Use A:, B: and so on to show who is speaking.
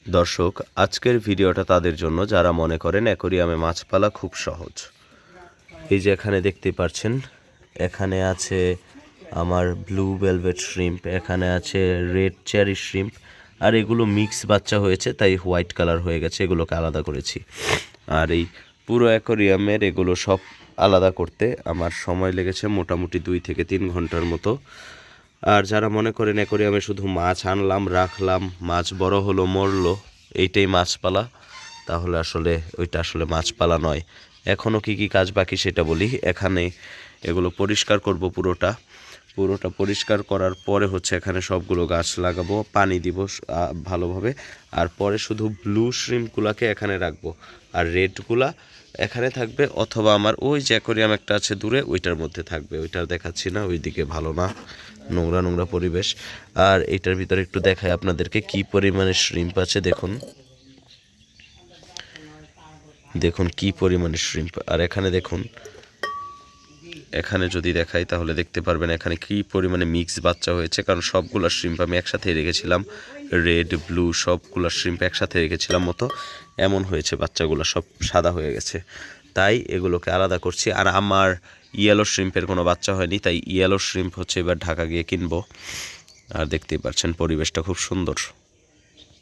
A: দর্শক, আজকের ভিডিওটা তাদের জন্য যারা মনে করেন অ্যাকোরিয়ামে মাছ পালা খুব সহজ। এই যে এখানে দেখতে পাচ্ছেন, এখানে আছে আমার ব্লু ভেলভেট শ্রিম্প, এখানে আছে রেড চেরি শ্রিম্প, আর এগুলো মিক্স বাচ্চা হয়েছে তাই হোয়াইট কালার হয়ে গেছে, এগুলোকে আলাদা করেছি। আর এই পুরো অ্যাকোরিয়ামের এগুলো সব আলাদা করতে আমার সময় লেগেছে মোটামুটি 2 থেকে 3 ঘন্টার মতো। আর যারা মনে করেন অ্যাকোরিয়ামে শুধু মাছ আনলাম, রাখলাম, মাছ বড় হলো, মরলো, এইটাই মাছ পালা, তাহলে আসলে ওইটা আসলে মাছ পালা নয়। এখনও কি কি কাজ বাকি সেটা বলি। এখানে এগুলো পরিষ্কার করব, পুরোটা পরিষ্কার করার পরে হচ্ছে এখানে সবগুলো গাছ লাগাবো, পানি দিব ভালোভাবে। আর পরে শুধু ব্লু শ্রিম্পগুলাকে এখানে রাখবো, আর রেডগুলা এখানে থাকবে, অথবা আমার ওই যে অ্যাকোরিয়াম একটা আছে দূরে, ওইটার মধ্যে থাকবে। ওইটা দেখাচ্ছি না, ওইদিকে ভালো না, নোংরা নোংরা পরিবেশ। আর এটার ভিতরে একটু দেখায় আপনাদেরকে কি পরিমাণে শ্রিম্প আছে। দেখুন কি পরিমাণে শ্রিম্প। আর এখানে দেখুন, এখানে যদি দেখাই তাহলে দেখতে পারবেন এখানে কি পরিমাণে মিক্স বাচ্চা হয়েছে, কারণ সবগুলো শ্রিম্প আমি একসাথে রেখেছিলাম, রেড ব্লু সবগুলো শ্রিম্প একসাথে রেখেছিলাম মতো এমন হয়েছে, বাচ্চাগুলো সব সাদা হয়ে গেছে, তাই এগুলোকে আলাদা করছি। আর আমার ইয়েলো শ্রিম্পের কোনো বাচ্চা হয়নি, তাই ইয়েলো শ্রিম্প হচ্ছে এবার ঢাকা গিয়ে কিনবো। আর দেখতেই পাচ্ছেন পরিবেশটা খুব সুন্দর।